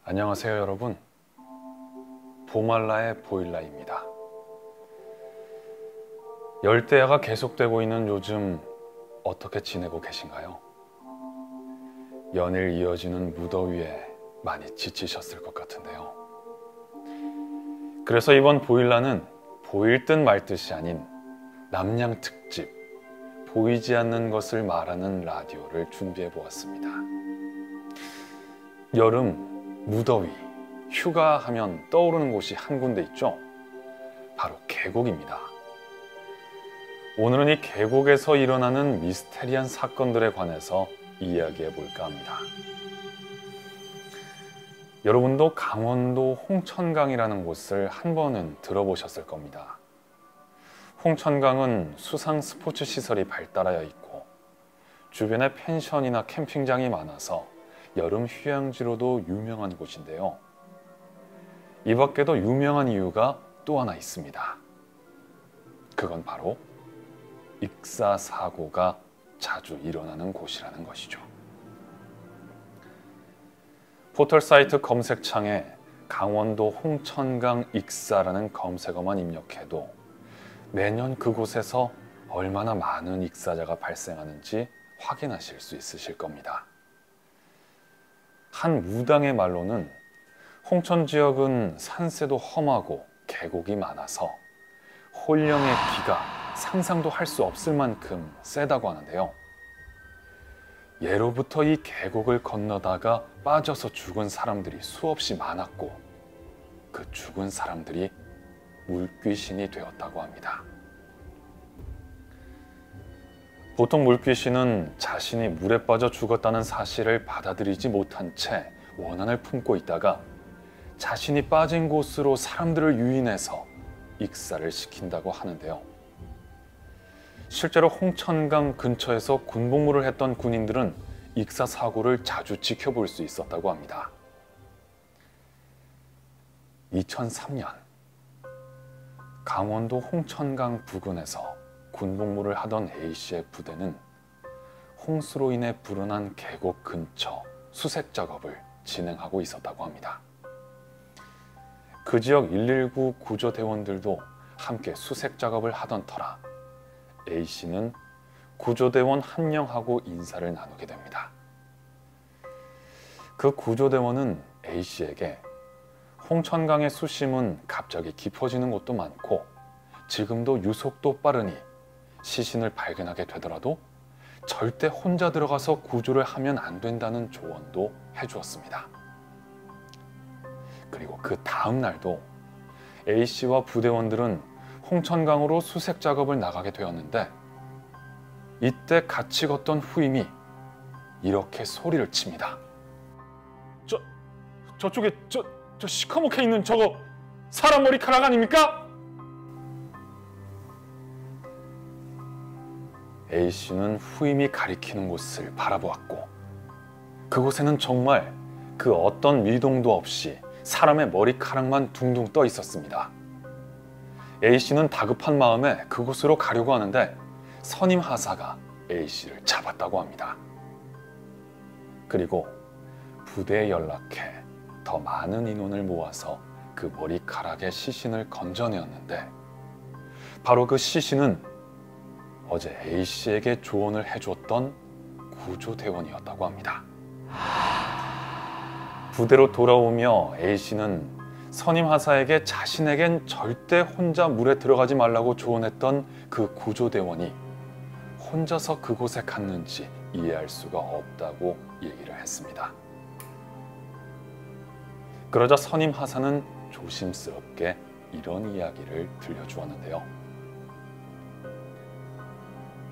안녕하세요 여러분, 보말라의 보일라입니다. 열대야가 계속되고 있는 요즘 어떻게 지내고 계신가요? 연일 이어지는 무더위에 많이 지치셨을 것 같은데요. 그래서 이번 보일라는 보일 듯 말 듯이 아닌 남양 특집, 보이지 않는 것을 말하는 라디오를 준비해 보았습니다. 여름, 무더위, 휴가하면 떠오르는 곳이 한 군데 있죠? 바로 계곡입니다. 오늘은 이 계곡에서 일어나는 미스테리한 사건들에 관해서 이야기해 볼까 합니다. 여러분도 강원도 홍천강이라는 곳을 한 번은 들어보셨을 겁니다. 홍천강은 수상 스포츠 시설이 발달하여 있고 주변에 펜션이나 캠핑장이 많아서 여름 휴양지로도 유명한 곳인데요. 이 밖에도 유명한 이유가 또 하나 있습니다. 그건 바로 익사사고가 자주 일어나는 곳이라는 것이죠. 포털 사이트 검색창에 강원도 홍천강 익사라는 검색어만 입력해도 매년 그곳에서 얼마나 많은 익사자가 발생하는지 확인하실 수 있으실 겁니다. 한 무당의 말로는 홍천 지역은 산세도 험하고 계곡이 많아서 혼령의 기가 상상도 할 수 없을 만큼 세다고 하는데요. 예로부터 이 계곡을 건너다가 빠져서 죽은 사람들이 수없이 많았고 그 죽은 사람들이 물귀신이 되었다고 합니다. 보통 물귀신은 자신이 물에 빠져 죽었다는 사실을 받아들이지 못한 채 원한을 품고 있다가 자신이 빠진 곳으로 사람들을 유인해서 익사를 시킨다고 하는데요. 실제로 홍천강 근처에서 군복무를 했던 군인들은 익사 사고를 자주 지켜볼 수 있었다고 합니다. 2003년 강원도 홍천강 부근에서 군복무를 하던 A씨의 부대는 홍수로 인해 불어난 계곡 근처 수색 작업을 진행하고 있었다고 합니다. 그 지역 119 구조대원들도 함께 수색 작업을 하던 터라 A씨는 구조대원 한 명하고 인사를 나누게 됩니다. 그 구조대원은 A씨에게 홍천강의 수심은 갑자기 깊어지는 곳도 많고 지금도 유속도 빠르니 시신을 발견하게 되더라도 절대 혼자 들어가서 구조를 하면 안 된다는 조언도 해주었습니다. 그리고 그 다음 날도 A씨와 부대원들은 홍천강으로 수색 작업을 나가게 되었는데 이때 같이 걷던 후임이 이렇게 소리를 칩니다. 저쪽에 저 시커멓게 있는 저거 사람 머리카락 아닙니까? A씨는 후임이 가리키는 곳을 바라보았고 그곳에는 정말 그 어떤 미동도 없이 사람의 머리카락만 둥둥 떠 있었습니다. A씨는 다급한 마음에 그곳으로 가려고 하는데 선임 하사가 A씨를 잡았다고 합니다. 그리고 부대에 연락해 더 많은 인원을 모아서 그 머리카락의 시신을 건져내었는데 바로 그 시신은 어제 A씨에게 조언을 해줬던 구조대원이었다고 합니다. 부대로 돌아오며 A씨는 선임 하사에게 자신에겐 절대 혼자 물에 들어가지 말라고 조언했던 그 구조대원이 혼자서 그곳에 갔는지 이해할 수가 없다고 얘기를 했습니다. 그러자 선임 하사는 조심스럽게 이런 이야기를 들려주었는데요.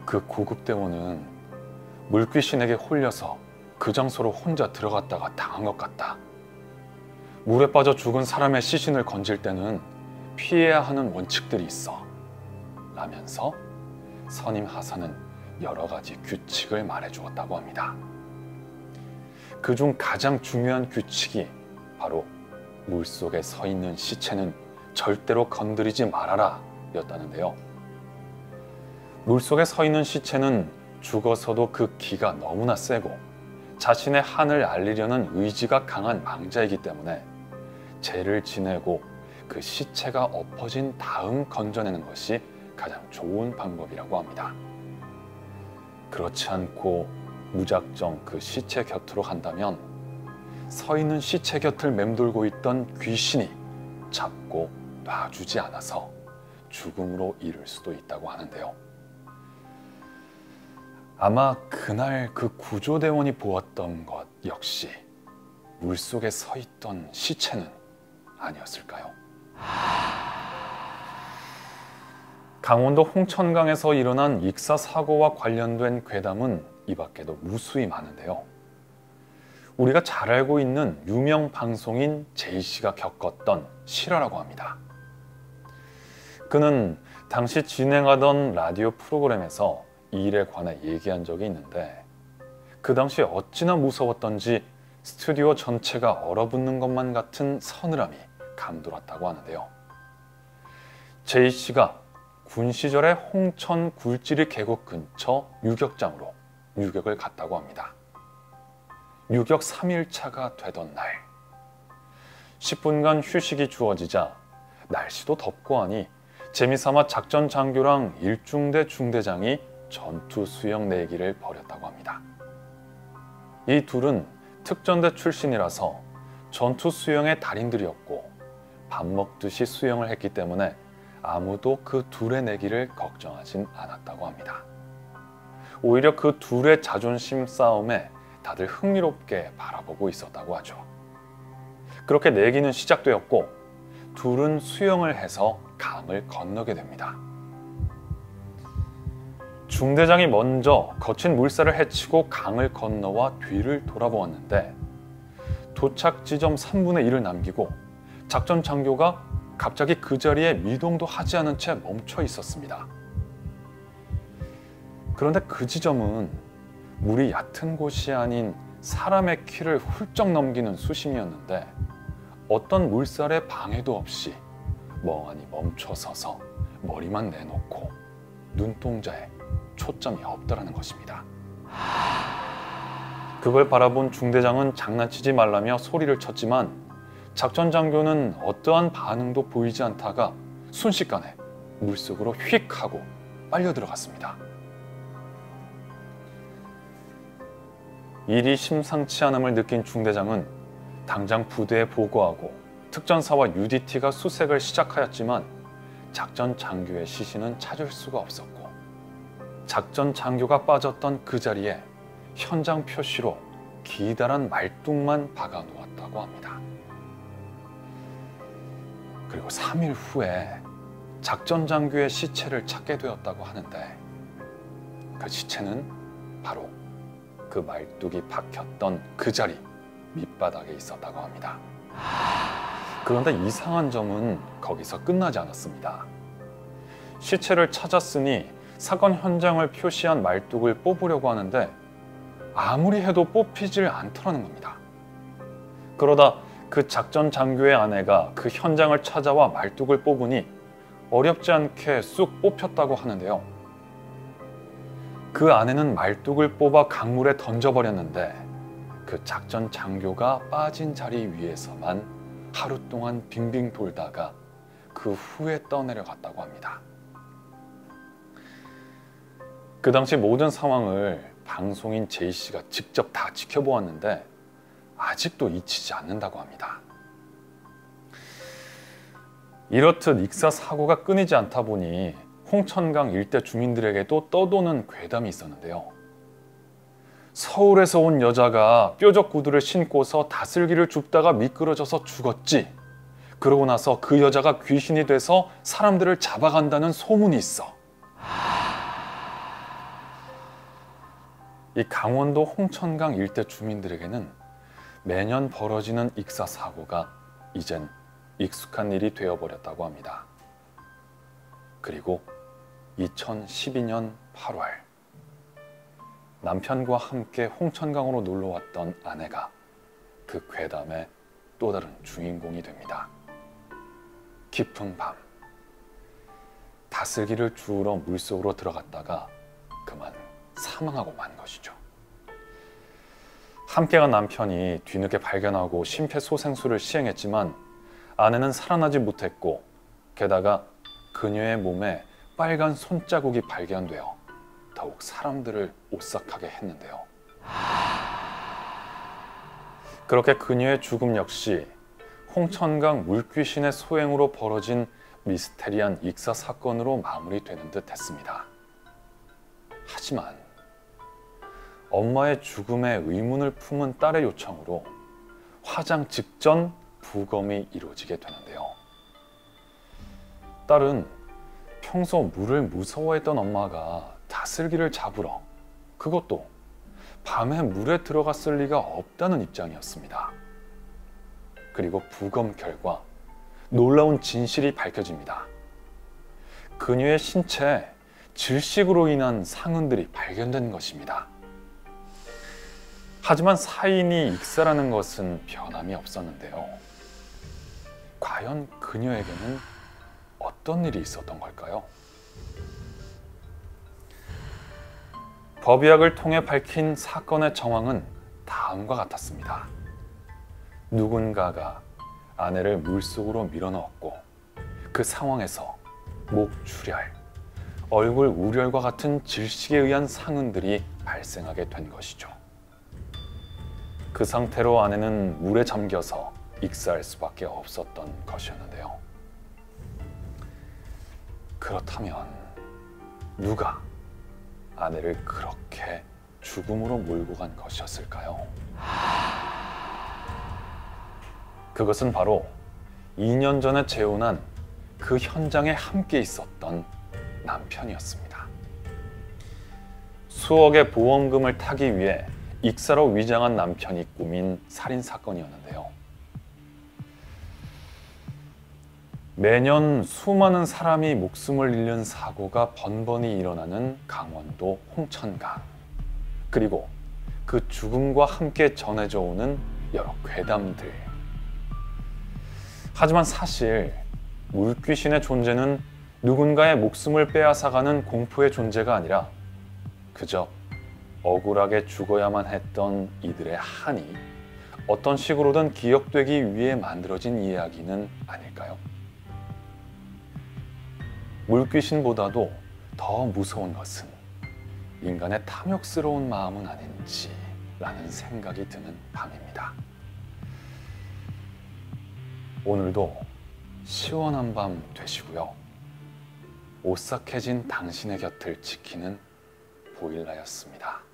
그 구급대원은 물귀신에게 홀려서 그 장소로 혼자 들어갔다가 당한 것 같다. 물에 빠져 죽은 사람의 시신을 건질 때는 피해야 하는 원칙들이 있어. 라면서 선임 하사는 여러 가지 규칙을 말해주었다고 합니다. 그중 가장 중요한 규칙이 바로 물속에 서 있는 시체는 절대로 건드리지 말아라 였다는데요. 물속에 서 있는 시체는 죽어서도 그 기가 너무나 세고 자신의 한을 알리려는 의지가 강한 망자이기 때문에 죄를 지내고 그 시체가 엎어진 다음 건져내는 것이 가장 좋은 방법이라고 합니다. 그렇지 않고 무작정 그 시체 곁으로 간다면 서 있는 시체 곁을 맴돌고 있던 귀신이 잡고 놔주지 않아서 죽음으로 이를 수도 있다고 하는데요. 아마 그날 그 구조대원이 보았던 것 역시 물속에 서 있던 시체는 아니었을까요? 강원도 홍천강에서 일어난 익사 사고와 관련된 괴담은 이 밖에도 무수히 많은데요. 우리가 잘 알고 있는 유명 방송인 제이씨가 겪었던 실화라고 합니다. 그는 당시 진행하던 라디오 프로그램에서 이 일에 관해 얘기한 적이 있는데 그 당시 어찌나 무서웠던지 스튜디오 전체가 얼어붙는 것만 같은 서늘함이 감돌았다고 하는데요. 제이씨가 군 시절에 홍천 굴지리 계곡 근처 유격장으로 유격을 갔다고 합니다. 유격 3일차가 되던 날 10분간 휴식이 주어지자 날씨도 덥고 하니 재미삼아 작전 장교랑 일중대 중대장이 전투 수영 내기를 벌였다고 합니다. 이 둘은 특전대 출신이라서 전투 수영의 달인들이었고 밥 먹듯이 수영을 했기 때문에 아무도 그 둘의 내기를 걱정하진 않았다고 합니다. 오히려 그 둘의 자존심 싸움에 다들 흥미롭게 바라보고 있었다고 하죠. 그렇게 내기는 시작되었고 둘은 수영을 해서 강을 건너게 됩니다. 중대장이 먼저 거친 물살을 헤치고 강을 건너와 뒤를 돌아보았는데 도착 지점 3분의 1을 남기고 작전 장교가 갑자기 그 자리에 미동도 하지 않은 채 멈춰 있었습니다. 그런데 그 지점은 물이 얕은 곳이 아닌 사람의 키를 훌쩍 넘기는 수심이었는데 어떤 물살의 방해도 없이 멍하니 멈춰 서서 머리만 내놓고 눈동자에 초점이 없더라는 것입니다. 그걸 바라본 중대장은 장난치지 말라며 소리를 쳤지만 작전 장교는 어떠한 반응도 보이지 않다가 순식간에 물속으로 휙 하고 빨려 들어갔습니다. 일이 심상치 않음을 느낀 중대장은 당장 부대에 보고하고 특전사와 UDT가 수색을 시작하였지만 작전 장교의 시신은 찾을 수가 없었고 작전 장교가 빠졌던 그 자리에 현장 표시로 기다란 말뚝만 박아 놓았다고 합니다. 그리고 3일 후에 작전 장교의 시체를 찾게 되었다고 하는데 그 시체는 바로 그 말뚝이 박혔던 그 자리 밑바닥에 있었다고 합니다. 그런데 이상한 점은 거기서 끝나지 않았습니다. 시체를 찾았으니 사건 현장을 표시한 말뚝을 뽑으려고 하는데 아무리 해도 뽑히질 않더라는 겁니다. 그러다 그 작전 장교의 아내가 그 현장을 찾아와 말뚝을 뽑으니 어렵지 않게 쑥 뽑혔다고 하는데요. 그 아내는 말뚝을 뽑아 강물에 던져버렸는데 그 작전 장교가 빠진 자리 위에서만 하루 동안 빙빙 돌다가 그 후에 떠내려갔다고 합니다. 그 당시 모든 상황을 방송인 제이씨가 직접 다 지켜보았는데 아직도 잊히지 않는다고 합니다. 이렇듯 익사 사고가 끊이지 않다 보니 홍천강 일대 주민들에게도 떠도는 괴담이 있었는데요. 서울에서 온 여자가 뾰족 구두를 신고서 다슬기를 줍다가 미끄러져서 죽었지. 그러고 나서 그 여자가 귀신이 돼서 사람들을 잡아간다는 소문이 있어. 이 강원도 홍천강 일대 주민들에게는 매년 벌어지는 익사 사고가 이젠 익숙한 일이 되어버렸다고 합니다. 그리고 2012년 8월 남편과 함께 홍천강으로 놀러왔던 아내가 그 괴담의 또 다른 주인공이 됩니다. 깊은 밤 다슬기를 주우러 물속으로 들어갔다가 그만 사망하고 만 것이죠. 함께간 남편이 뒤늦게 발견하고 심폐소생술을 시행했지만 아내는 살아나지 못했고, 게다가 그녀의 몸에 빨간 손자국이 발견되어 더욱 사람들을 오싹하게 했는데요. 그렇게 그녀의 죽음 역시 홍천강 물귀신의 소행으로 벌어진 미스테리한 익사 사건으로 마무리되는 듯 했습니다. 하지만 엄마의 죽음에 의문을 품은 딸의 요청으로 화장 직전 부검이 이루어지게 되는데요. 딸은 평소 물을 무서워했던 엄마가 다슬기를 잡으러, 그것도 밤에 물에 들어갔을 리가 없다는 입장이었습니다. 그리고 부검 결과 놀라운 진실이 밝혀집니다. 그녀의 신체에 질식으로 인한 상흔들이 발견된 것입니다. 하지만 사인이 익사라는 것은 변함이 없었는데요. 과연 그녀에게는 어떤 일이 있었던 걸까요? 법의학을 통해 밝힌 사건의 정황은 다음과 같았습니다. 누군가가 아내를 물속으로 밀어넣었고, 그 상황에서 목출혈, 얼굴 우렬과 같은 질식에 의한 상흔들이 발생하게 된 것이죠. 그 상태로 아내는 물에 잠겨서 익사할 수밖에 없었던 것이었는데요. 그렇다면 누가 아내를 그렇게 죽음으로 몰고 간 것이었을까요? 그것은 바로 2년 전에 재혼한 그 현장에 함께 있었던 남편이었습니다. 수억의 보험금을 타기 위해 익사로 위장한 남편이 꾸민 살인 사건이었는데요. 매년 수많은 사람이 목숨을 잃는 사고가 번번이 일어나는 강원도 홍천강, 그리고 그 죽음과 함께 전해져 오는 여러 괴담들. 하지만 사실 물귀신의 존재는 누군가의 목숨을 빼앗아가는 공포의 존재가 아니라 그저 억울하게 죽어야만 했던 이들의 한이 어떤 식으로든 기억되기 위해 만들어진 이야기는 아닐까요? 물귀신보다도 더 무서운 것은 인간의 탐욕스러운 마음은 아닌지라는 생각이 드는 밤입니다. 오늘도 시원한 밤 되시고요. 오싹해진 당신의 곁을 지키는 보일라였습니다.